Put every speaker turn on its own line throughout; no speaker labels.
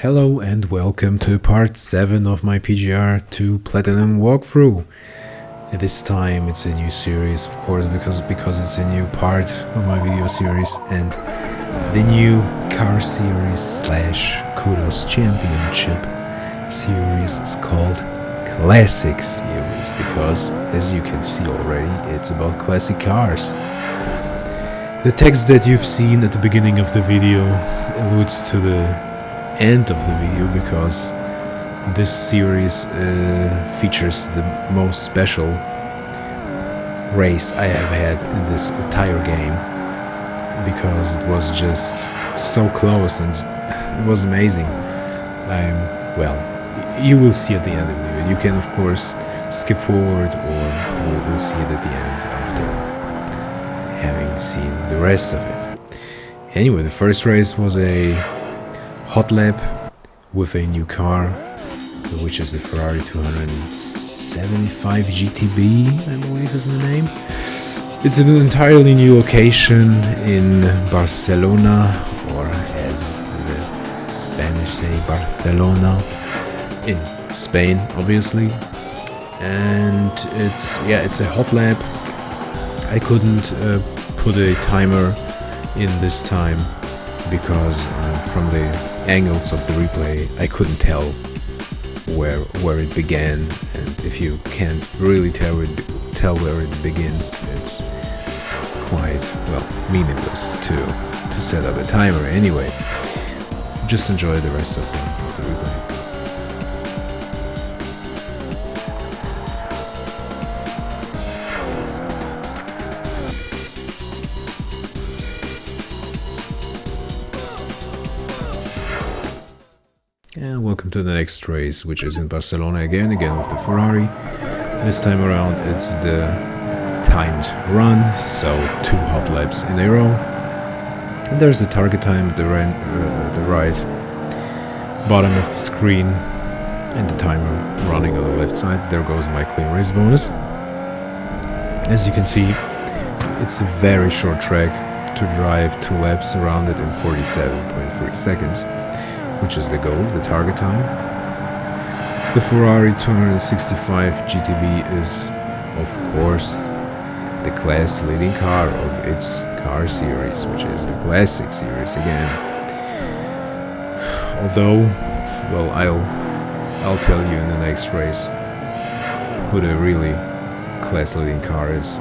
Hello and welcome to part 7 of my PGR2 Platinum walkthrough. This time it's a new series, of course, because it's a new part of my video series, and the new car series slash Kudos Championship series is called Classic Series, because as you can see already, it's about classic cars. The text that you've seen at the beginning of the video alludes to the end of the video, because this series features the most special race I have had in this entire game, because it was just so close and it was amazing. Well, you will see at the end of the video. You can of course skip forward, or you will see it at the end after having seen the rest of it. Anyway, the first race was a hot lap with a new car, which is the Ferrari 275 GTB, I believe is the name. It's an entirely new location in Barcelona, or as the Spanish say, Barcelona, in Spain, obviously. And it's a hot lap. I couldn't put a timer in this time, because from the angles of the replay I couldn't tell where it began, and if you can't really tell where it begins, it's quite, well, meaningless to set up a timer. Anyway, just enjoy the rest of the replay. And welcome to the next race, which is in Barcelona again with the Ferrari. This time around it's the timed run, so 2 hot laps in a row. And there's the target time at the right bottom of the screen, and the timer running on the left side. There goes my clean race bonus. As you can see, it's a very short track to drive 2 laps around it in 47.3 seconds. Which is the goal, the target time. The Ferrari 265 GTB is, of course, the class leading car of its car series, which is the Classic Series again. Although, well, I'll tell you in the next race who the really class leading car is.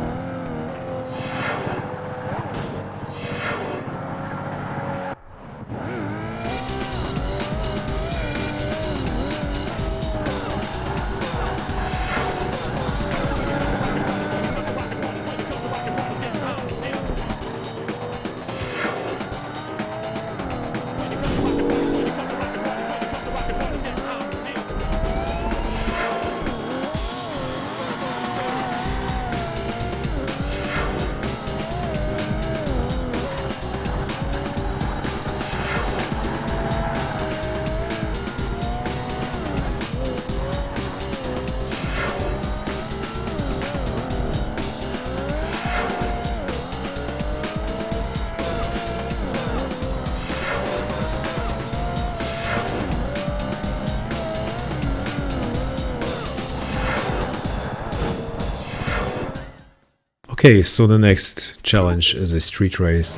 Okay, so the next challenge is a street race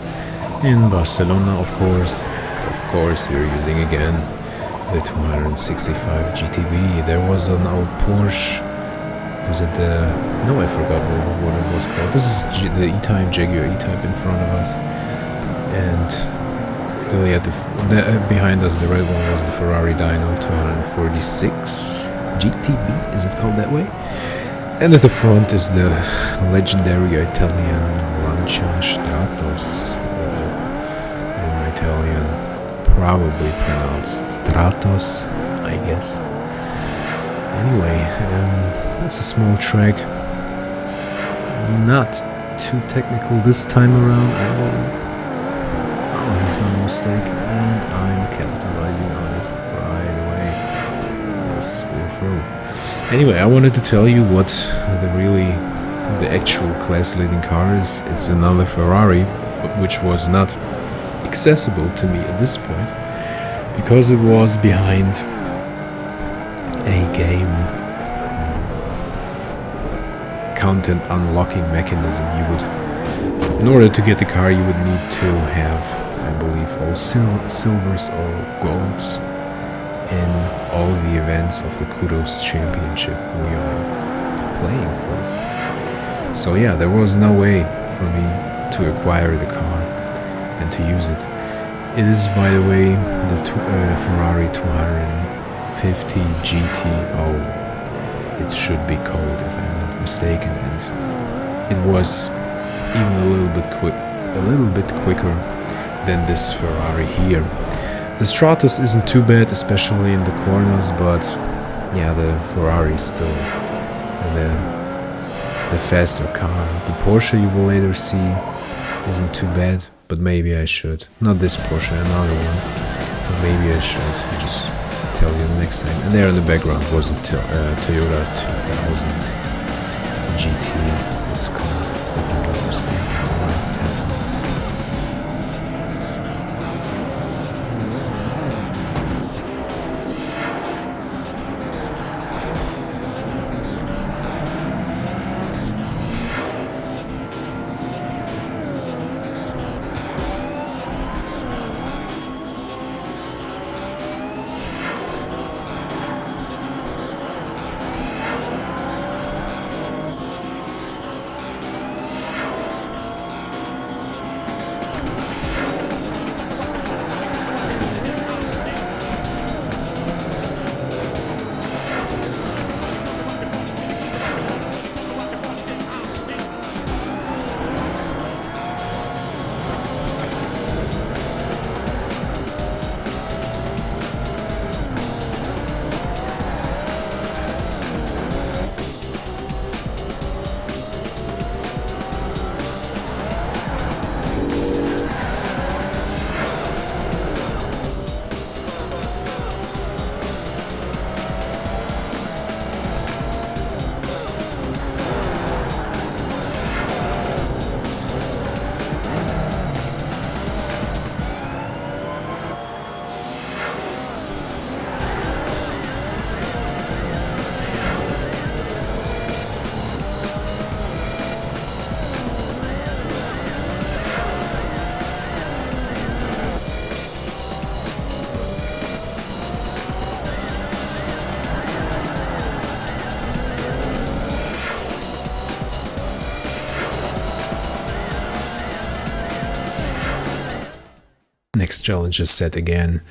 in Barcelona, of course. And of course, we're using again the 265 GTB. There was an old Porsche. Was it the... No, I forgot what it was called. This is the E-Type, Jaguar E-Type in front of us. And really behind us, the red one was the Ferrari Dino 246 GTB. Is it called that way? And at the front is the legendary Italian Lancia Stratos, in Italian probably pronounced Stratos, I guess. Anyway, it's a small track, not too technical this time around, I believe. Oh, he's not a mistake, and I'm capitalizing on it right away. Yes, we're through. Anyway, I wanted to tell you what the actual class leading car is. It's another Ferrari, but which was not accessible to me at this point. because it was behind a game content unlocking mechanism. You would, in order to get the car, you would need to have, I believe, all silvers or golds in all the events of the Kudos championship we are playing for. So yeah, there was no way for me to acquire the car and to use it. It is, by the way, the Ferrari 250 GTO. It should be called, if I'm not mistaken, and it was even a little bit quicker than this Ferrari here. The Stratos isn't too bad, especially in the corners, but yeah, the Ferrari is still the faster car. The Porsche you will later see isn't too bad, but maybe I should. Not this Porsche, another one. But maybe I should. I'll just tell you next time. And there in the background was a Toyota 2000 GT, it's called, if I'm not mistaken. Next challenge is set again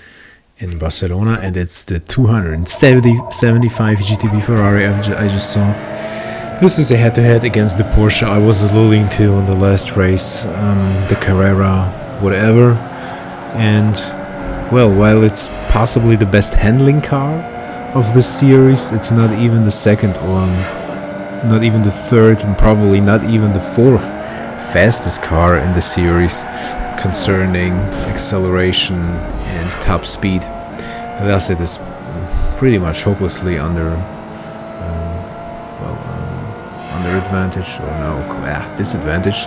in Barcelona, and it's the 275 GTB Ferrari I just saw. This is a head-to-head against the Porsche I was alluding to in the last race, the Carrera, whatever. And well, while it's possibly the best handling car of the series, it's not even the second or not even the third, and probably not even the fourth fastest car in the series concerning acceleration and top speed. Thus it is pretty much hopelessly under advantage, or no, disadvantage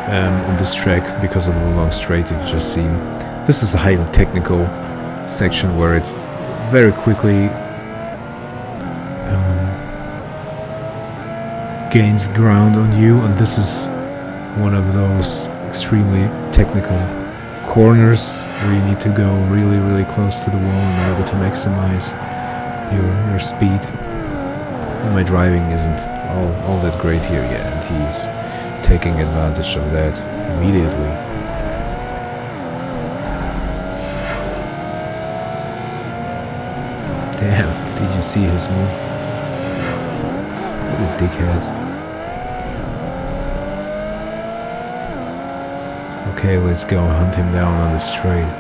on this track because of the long straight you've just seen. This is a highly technical section where it very quickly gains ground on you, and this is one of those extremely technical corners where you need to go really close to the wall in order to maximize your speed. And my driving isn't all that great here yet, and he's taking advantage of that immediately. Damn, did you see his move? What a dickhead. Okay, let's go hunt him down on the straight.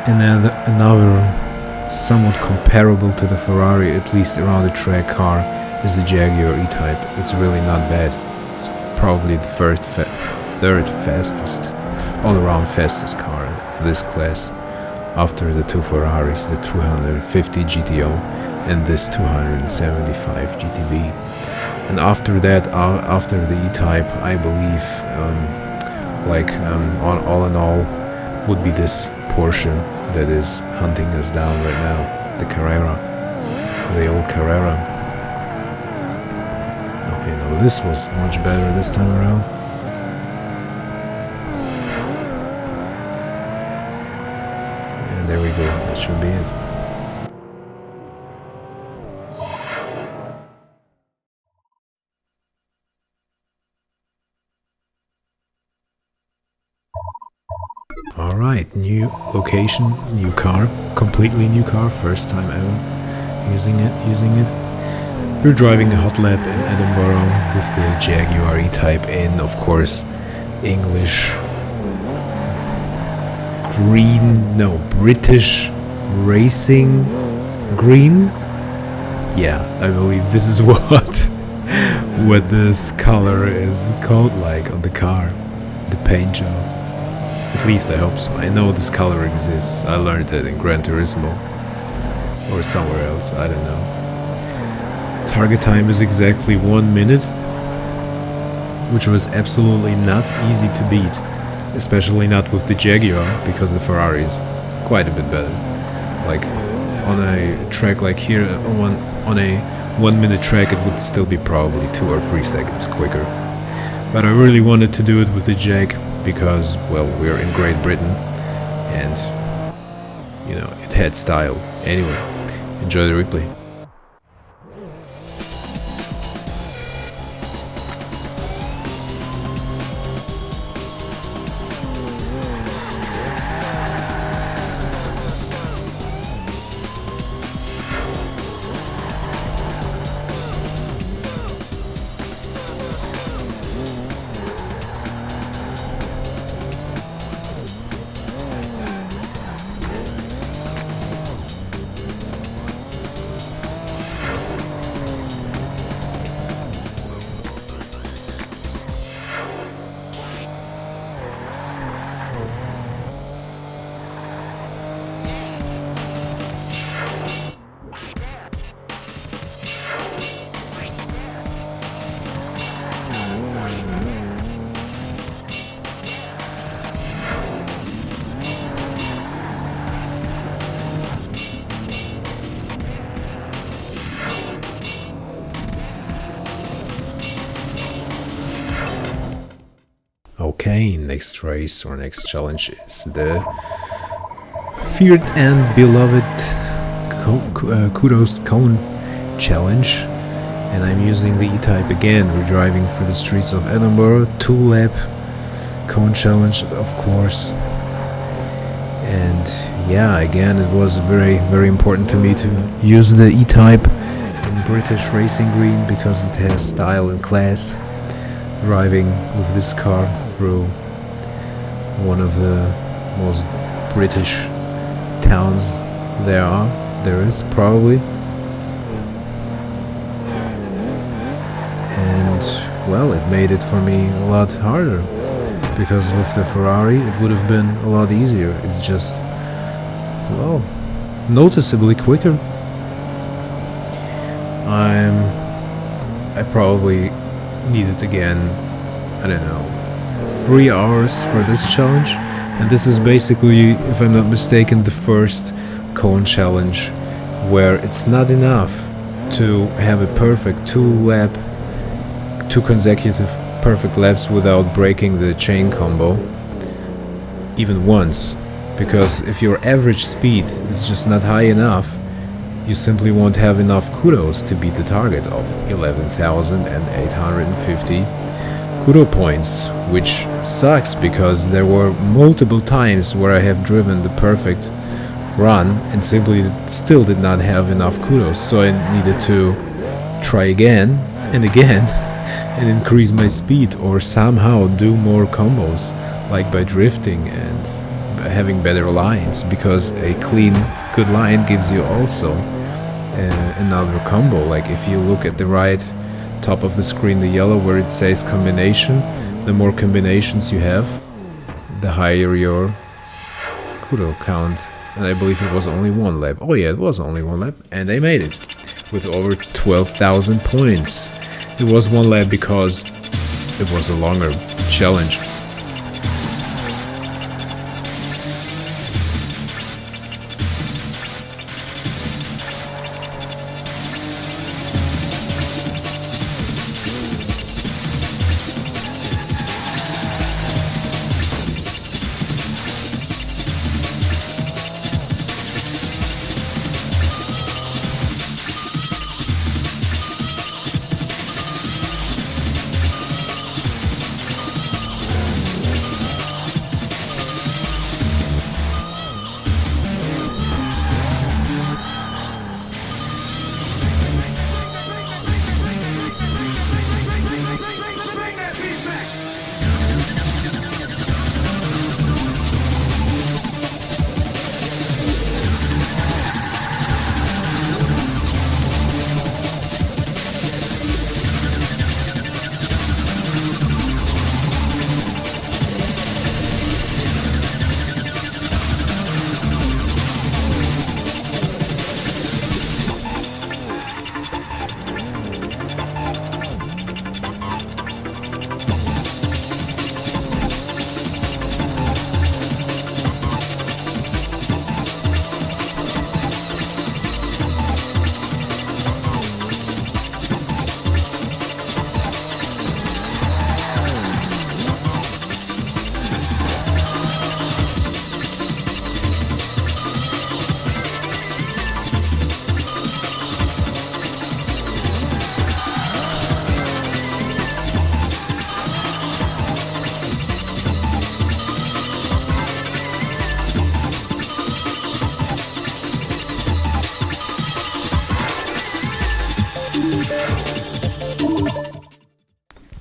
And then another somewhat comparable to the Ferrari, at least around the track car, is the Jaguar E-Type. It's really not bad. It's probably the third fastest, all-around fastest car for this class, after the two Ferraris, the 250 GTO and this 275 GTB. And after that, after the E-Type, I believe, all in all, would be this Porsche that is hunting us down right now, the Carrera, the old Carrera. Okay, now this was much better this time around. And there we go, that should be it. Alright, new location, new car, completely new car, first time ever using it. We're driving a hot lap in Edinburgh with the Jaguar E-Type in, of course, English British racing green. Yeah, I believe this is what this color is called, like, on the car, the paint job. At least I hope so. I know this color exists. I learned it in Gran Turismo or somewhere else, I don't know. Target time is exactly 1 minute, which was absolutely not easy to beat, especially not with the Jaguar, because the Ferrari is quite a bit better. Like on a track like here, on a 1 minute track, it would still be probably 2 or 3 seconds quicker. But I really wanted to do it with the Jag because, well, we're in Great Britain and, you know, it had style. Anyway, enjoy the replay. Okay, next race or next challenge is the feared and beloved Kudos Cone Challenge, and I'm using the E-Type again. We're driving through the streets of Edinburgh, 2-lap Cone Challenge, of course. And yeah, again, it was very, very important to me to use the E-Type in British racing green because it has style and class. Driving with this car through one of the most British towns there is probably, and well, it made it for me a lot harder because with the Ferrari it would have been a lot easier. It's just, well, noticeably quicker. I probably needed again, I don't know, 3 hours for this challenge, and this is basically, if I'm not mistaken, the first cone challenge where it's not enough to have a perfect 2 consecutive perfect laps without breaking the chain combo even once, because if your average speed is just not high enough, you simply won't have enough kudos to beat the target of 11,850 kudo points, which sucks because there were multiple times where I have driven the perfect run and simply still did not have enough kudos, so I needed to try again and again and increase my speed or somehow do more combos, like by drifting and having better lines, because a clean, good line gives you also another combo. Like if you look at the right top of the screen, the yellow where it says combination, the more combinations you have, the higher your kudo count. And I believe it was only 1 lap. Oh yeah, it was only 1 lap, and I made it with over 12,000 points. It was one lap because it was a longer challenge.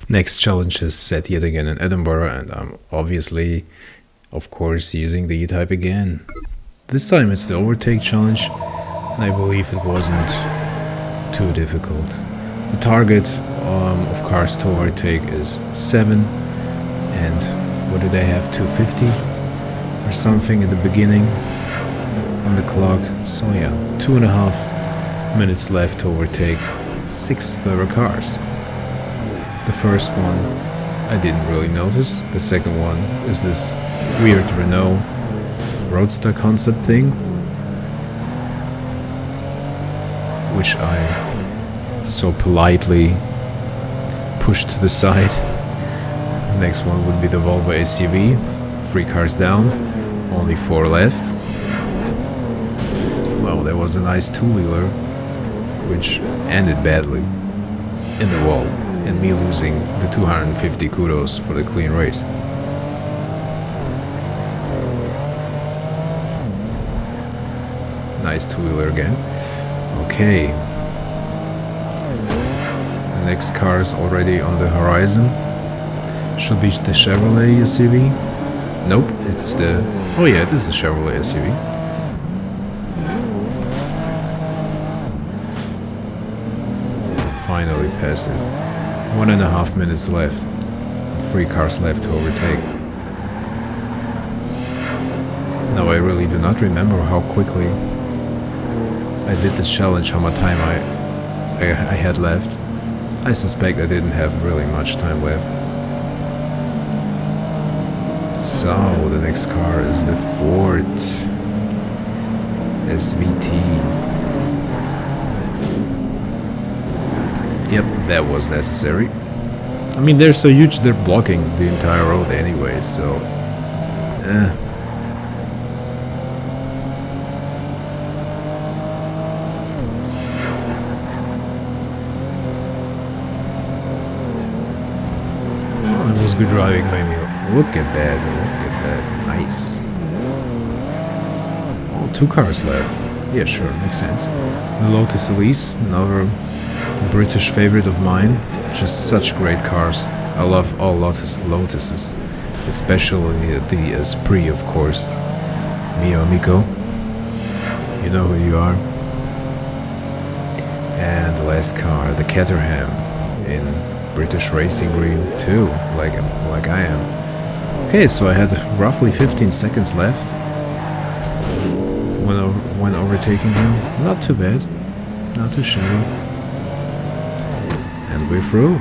Next challenge is set yet again in Edinburgh, and I'm obviously, of course, using the E-Type again. This time it's the overtake challenge, and I believe it wasn't too difficult. The target of cars to overtake is 7, and what did I have, 250 or something at the beginning on the clock? So yeah, 2.5 minutes left to overtake 6 clever cars. The first one I didn't really notice. The second one is this weird Renault Roadster concept thing, which I so politely pushed to the side. The next one would be the Volvo SUV, 3 cars down, only 4 left. Well, there was a nice two-wheeler, which ended badly in the wall, and me losing the 250 kudos for the clean race. Nice two-wheeler again. Okay. The next car is already on the horizon. Should be the Chevrolet SUV. Nope, it's the... Oh yeah, it is the Chevrolet SUV. Finally passed it. 1.5 minutes left. 3 cars left to overtake. Now I really do not remember how quickly I did this challenge, how much time I had left. I suspect I didn't have really much time left. So the next car is the Ford SVT. Yep, that was necessary. I mean, they're so huge, they're blocking the entire road anyway, so... Oh, it was good driving, maybe. Look at that, look at that. Nice. Oh, 2 cars left. Yeah, sure, makes sense. The Lotus Elise, another British favorite of mine. Just such great cars. I love all Lotuses, especially the Esprit, of course. Mio amico, you know who you are. And the last car, the Caterham, in British racing green too, like I am. Okay, so I had roughly 15 seconds left when overtaking him. Not too bad, not too shabby. And And we're through.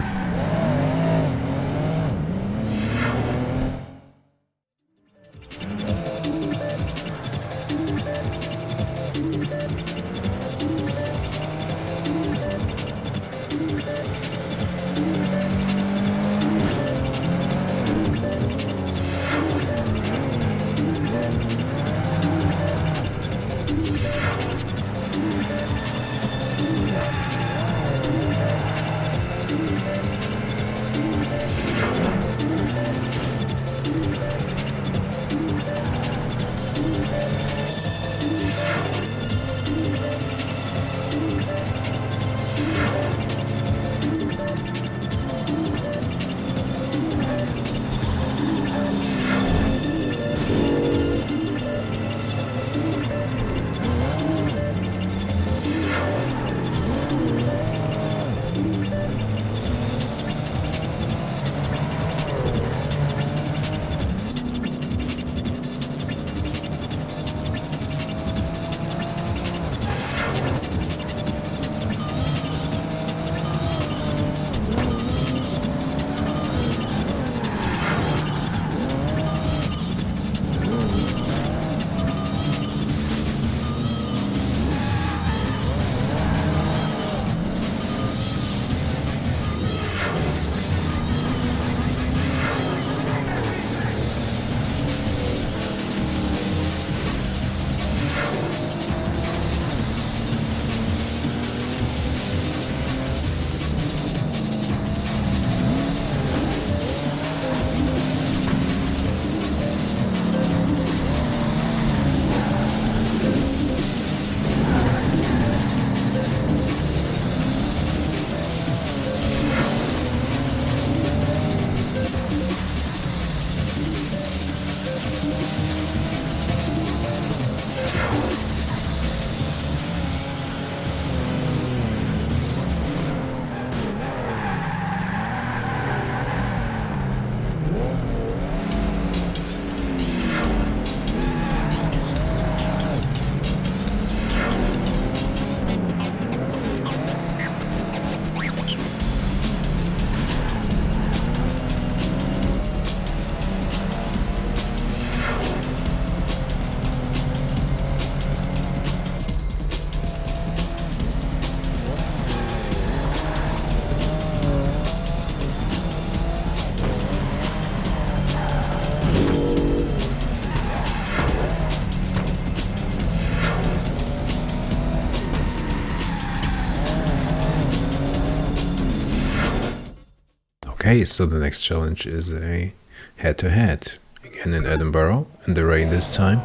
Okay, so the next challenge is a head-to-head. Again in Edinburgh, in the rain this time.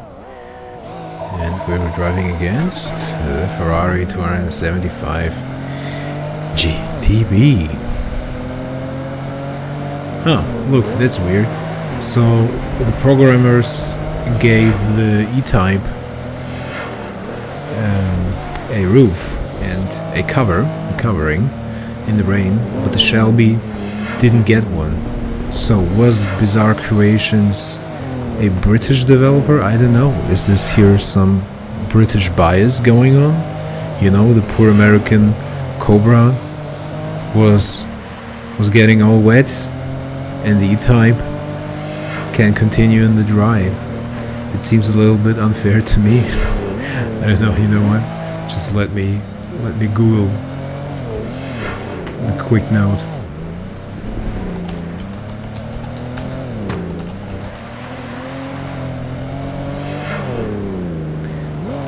And we were driving against the Ferrari 275 GTB. Huh, look, that's weird. So the programmers gave the E-Type a roof and a covering in the rain, but the Shelby didn't get one. So was Bizarre Creations a British developer? I don't know. Is this here some British bias going on? You know, the poor American Cobra was getting all wet, and the E-Type can continue in the drive. It seems a little bit unfair to me. I don't know. You know what? Just let me Google a quick note.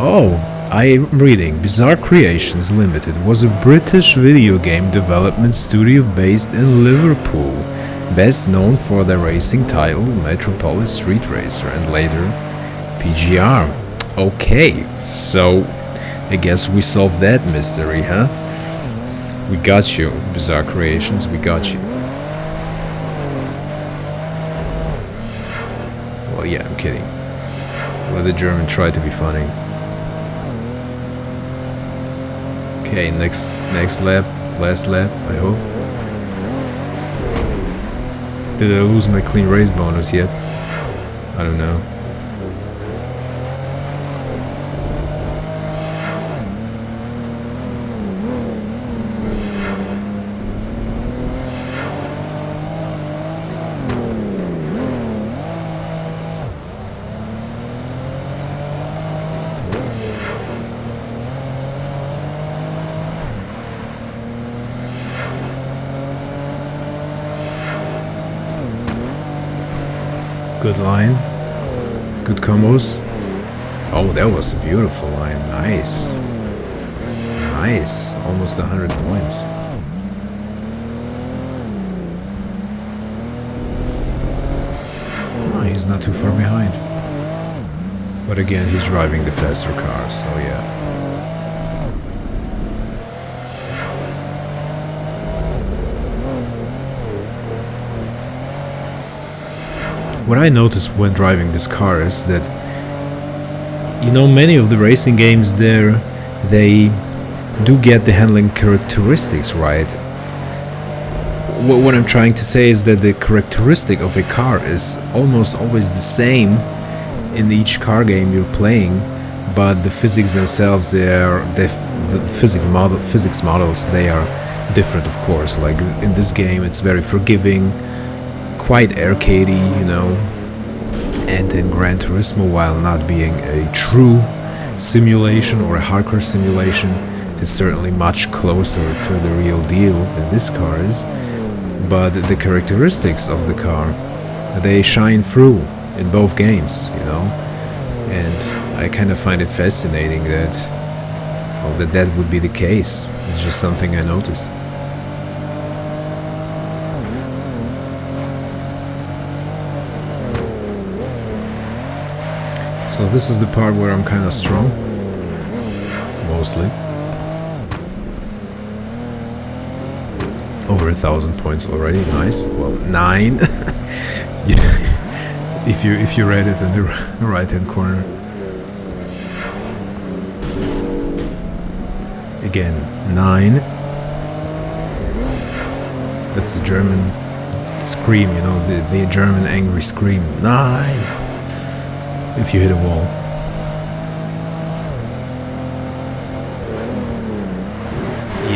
Oh, I am reading. Bizarre Creations Limited was a British video game development studio based in Liverpool, best known for their racing title Metropolis Street Racer and later PGR. Okay, so I guess we solved that mystery, huh? We got you, Bizarre Creations, we got you. Well, yeah, I'm kidding. Let the German try to be funny. Okay, next lap, last lap, I hope. Did I lose my clean race bonus yet? I don't know. Good line. Good combos. Oh, that was a beautiful line. Nice. Nice. Almost 100 points. Oh, he's not too far behind. But again, he's driving the faster car, so yeah. What I noticed when driving this car is that, you know, many of the racing games there, they do get the handling characteristics right. What I'm trying to say is that the characteristic of a car is almost always the same in each car game you're playing, but the physics themselves, the physics models, they are different, of course. Like in this game, it's very forgiving, quite arcadey, you know, and in Gran Turismo, while not being a true simulation or a hardcore simulation, it's certainly much closer to the real deal than this car is. But the characteristics of the car, they shine through in both games, you know, and I kind of find it fascinating that, well, that would be the case. It's just something I noticed. So this is the part where I'm kind of strong, mostly. Over 1,000 points already, nice. Well, 9. if you read it in the right hand corner. Again, 9. That's the German scream, you know, the German angry scream. 9. If you hit a wall.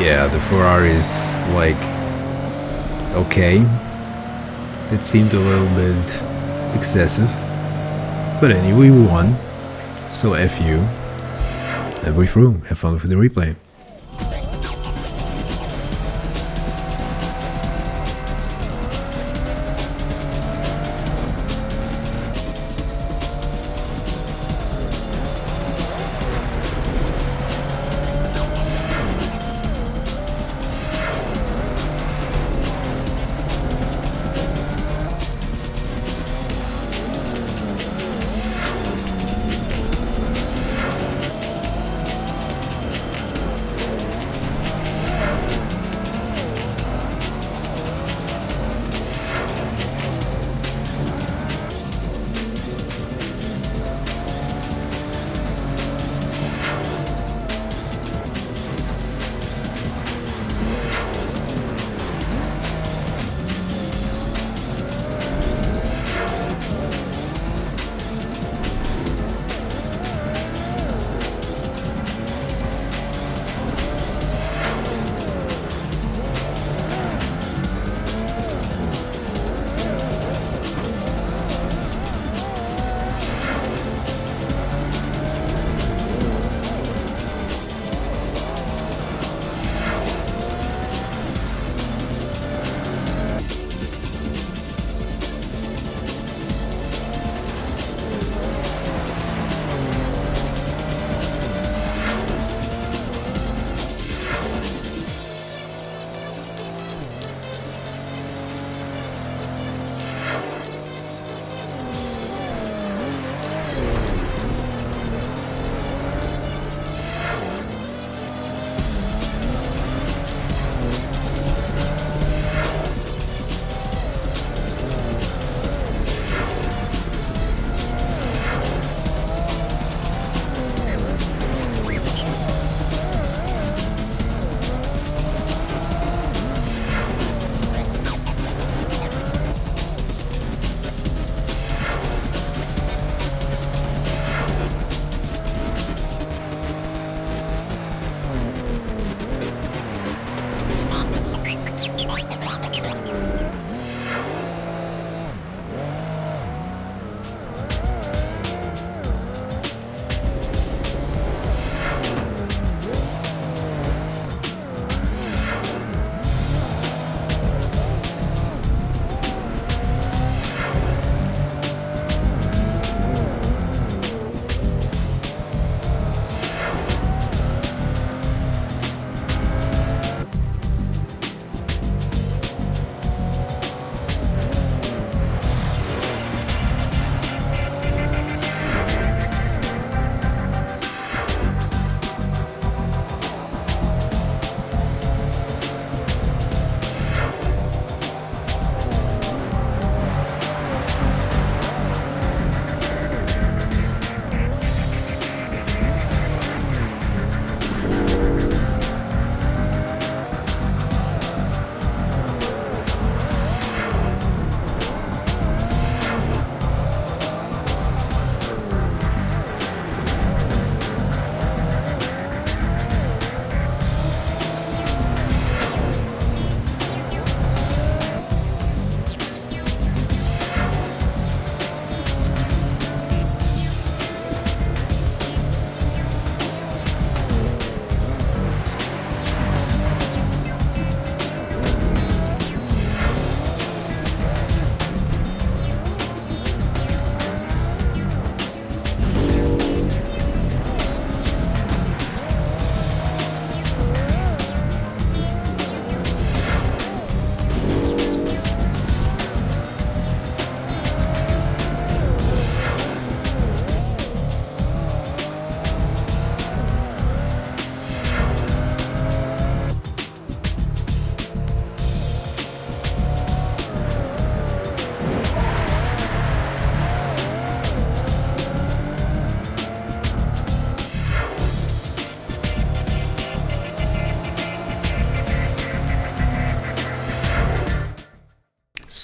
Yeah, the Ferrari's like, okay, it seemed a little bit excessive, but anyway, we won, so F you, and we're through. Have fun with the replay.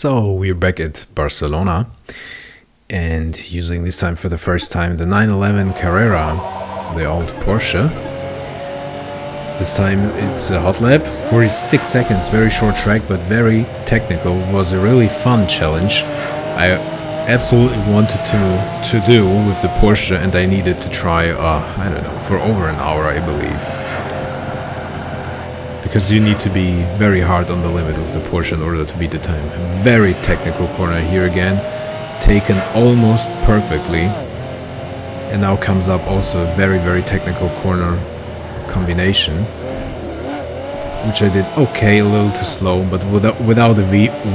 So we're back at Barcelona and using this time for the first time the 911 Carrera, the old Porsche. This time it's a hot lap, 46 seconds, very short track but very technical. Was a really fun challenge. I absolutely wanted to do with the Porsche, and I needed to try, I don't know, for over an hour I believe. Because you need to be very hard on the limit of the Porsche in order to beat the time. Very technical corner here again, taken almost perfectly. And now comes up also a very technical corner combination, which I did okay, a little too slow, but without a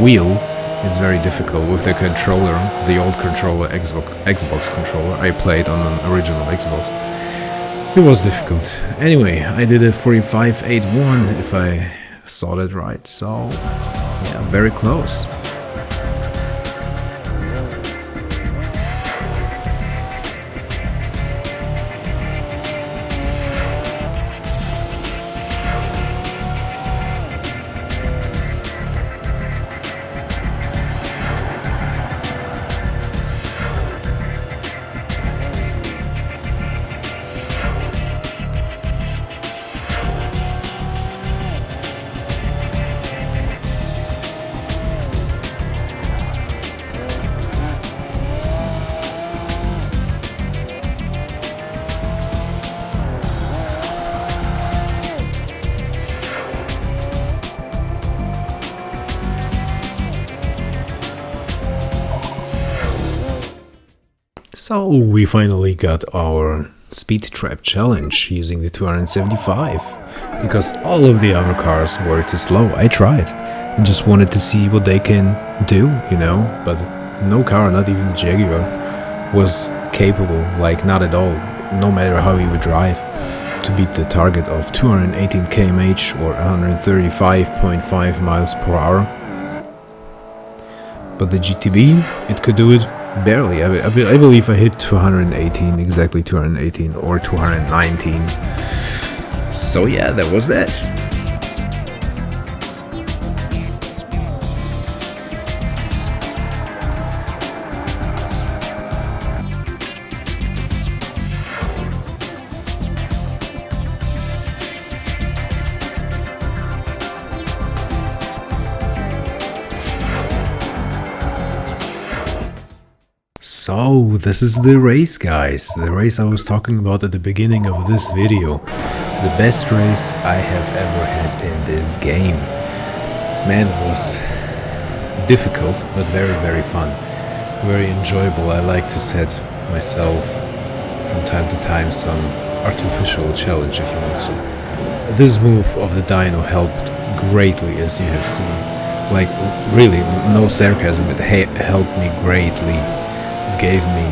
wheel it's very difficult. With the controller, the old controller, Xbox controller I played on an original Xbox, it was difficult. Anyway, I did a 45.81 if I saw that right, so yeah, very close. So we finally got our speed trap challenge using the 275, because all of the other cars were too slow. I tried and just wanted to see what they can do, you know, but no car, not even Jaguar, was capable, like not at all, no matter how you would drive, to beat the target of 218 km/h or 135.5 miles per hour. But the GTB, it could do it barely. I believe I hit 218, exactly 218 or 219. So yeah, that was that. So this is the race, guys, the race I was talking about at the beginning of this video. The best race I have ever had in this game. Man, it was difficult but very fun, very enjoyable. I like to set myself from time to time some artificial challenge, if you want so. This move of the Dino helped greatly, as you have seen. Like, really, no sarcasm, it helped me greatly. It gave me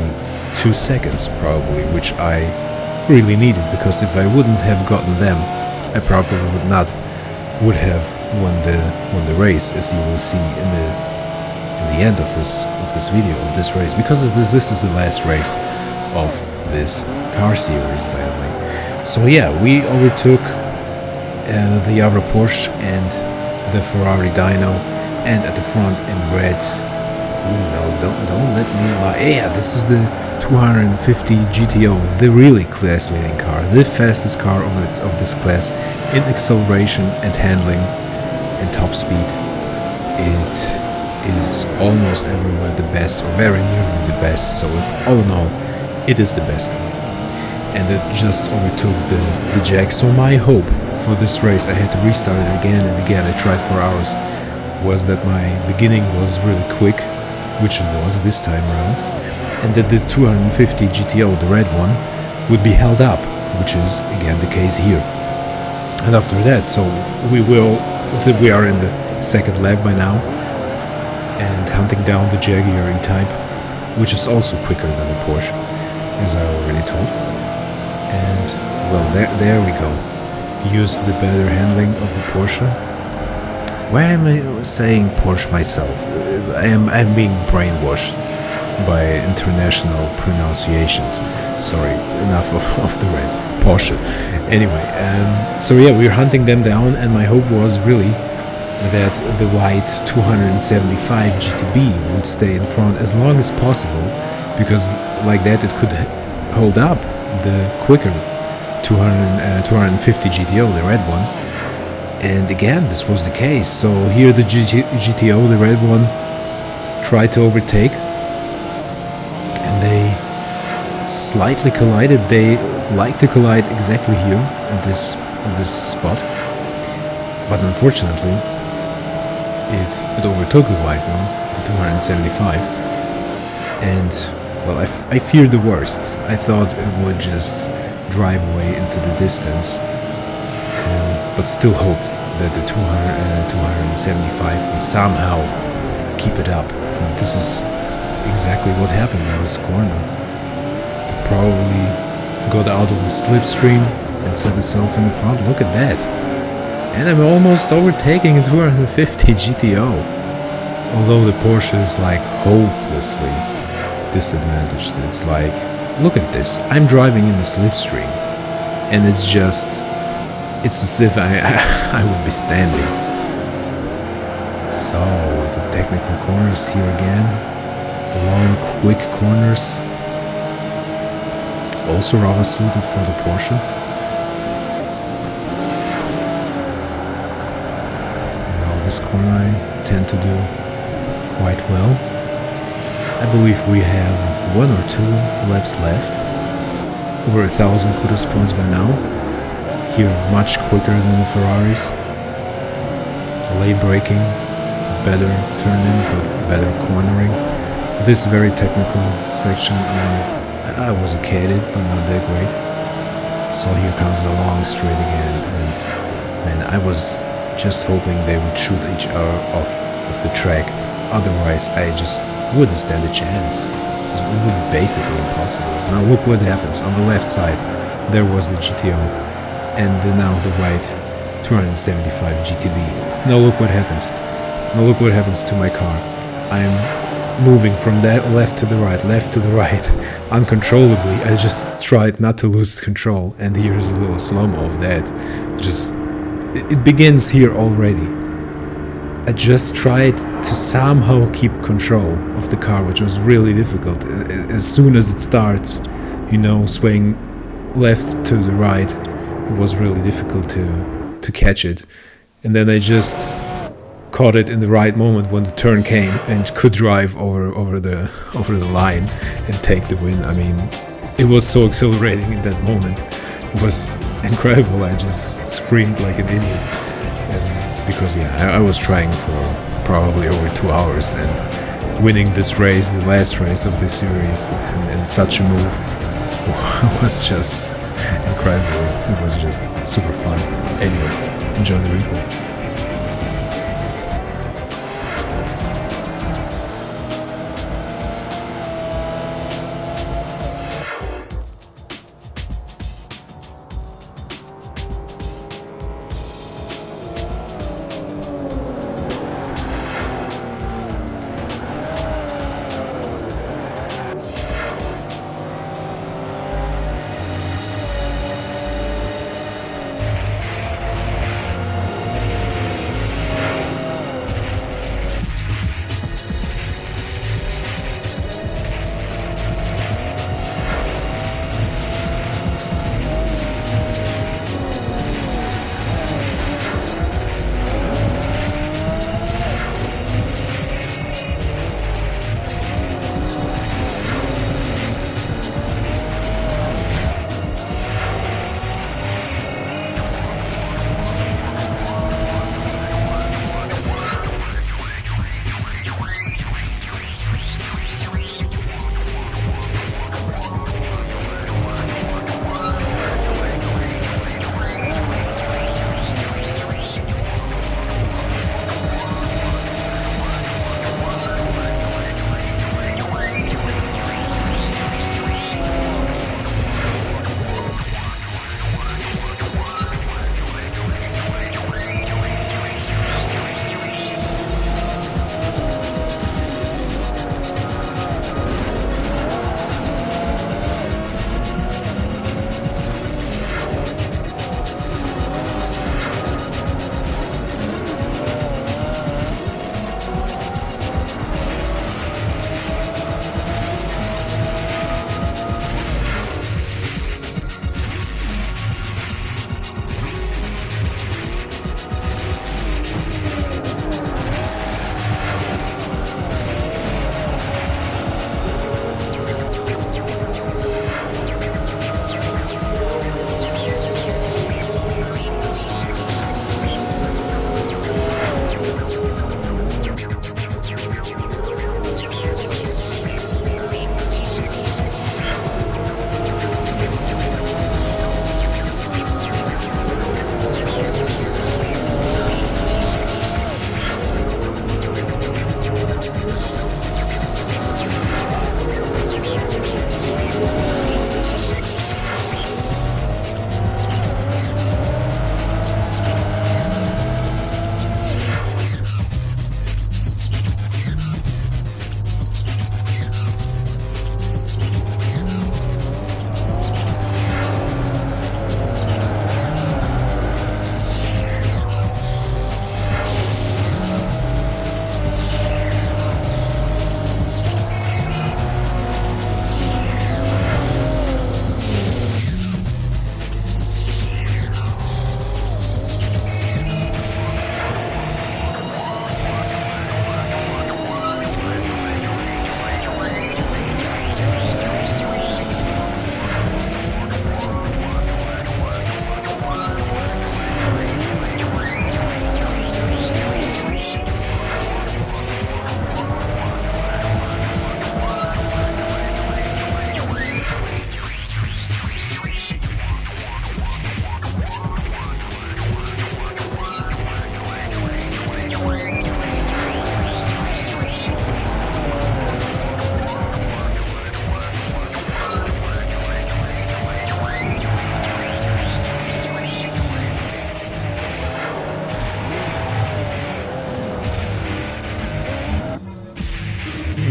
2 seconds probably, which I really needed, because if I wouldn't have gotten them, I probably would have won the race, as you will see in the end of this video, of this race, because this is the last race of this car series, by the way. So yeah, we overtook the other Porsche and the Ferrari Dino, and at the front in red. Ooh, no, don't let me lie. Yeah, this is the 250 GTO, the really class-leading car, the fastest car of this class in acceleration and handling and top speed. It is almost everywhere the best, or very nearly the best. So all in all, it is the best car, and it just overtook the Jag. So my hope for this race, I had to restart it again and again. I tried for hours. Was that my beginning was really quick, which it was this time around, and that the 250 GTO, the red one, would be held up, which is again the case here. And after that, so we are in the second lap by now, and hunting down the Jaguar E-Type, which is also quicker than the Porsche, as I already told. And well, there we go. Use the better handling of the Porsche. Why am I saying Porsche myself? I'm being brainwashed by international pronunciations. Sorry, enough of the red. Porsche. Anyway, so yeah, we're hunting them down, and my hope was really that the white 275 GTB would stay in front as long as possible, because like that it could hold up the quicker 250 GTO, the red one. And again, this was the case. So here the GTO, the red one, tried to overtake, and they slightly collided. They like to collide exactly here at this spot, but unfortunately it overtook the white one, the 275, and well, I feared the worst. I thought it would just drive away into the distance, but still hoped that the 275 would somehow keep it up. And this is exactly what happened in this corner. It probably got out of the slipstream and set itself in the front. Look at that. And I'm almost overtaking a 250 GTO. Although the Porsche is like hopelessly disadvantaged. It's like, look at this. I'm driving in the slipstream, and it's as if I would be standing. So the technical corners here again, the long quick corners, also rather suited for the Porsche. Now this corner I tend to do quite well. I believe we have 1 or 2 laps left. Over 1,000 Kudos points by now. Here much quicker than the Ferraris. Late braking, better turning, but better cornering. This very technical section I was okay at it, but not that great. So here comes the long straight again, and man, I was just hoping they would shoot each other off the track. Otherwise, I just wouldn't stand a chance. It would be basically impossible. Now look what happens. On the left side, there was the GTO, and now the white 275 GTB. Now look what happens. Now look what happens to my car. I'm moving from that left to the right, uncontrollably. I just tried not to lose control, and here's a little slow-mo of that. It begins here already. I just tried to somehow keep control of the car, which was really difficult. As soon as it starts, swaying left to the right, it was really difficult to catch it. And then I just caught it in the right moment when the turn came and could drive over the line and take the win. I mean, it was so exhilarating in that moment. It was incredible. I just screamed like an idiot. Because I was trying for probably over 2 hours, and winning this race, the last race of this series, and such a move was just incredible. It was just super fun. Anyway, enjoy the replay.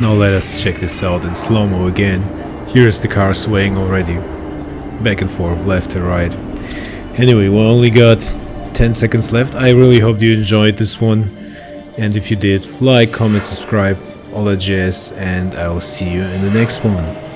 Now let us check this out in slow-mo again. Here's the car swaying already, back and forth, left and right. Anyway, we only got 10 seconds left. I really hope you enjoyed this one, and if you did, like, comment, subscribe, all that jazz, and I will see you in the next one.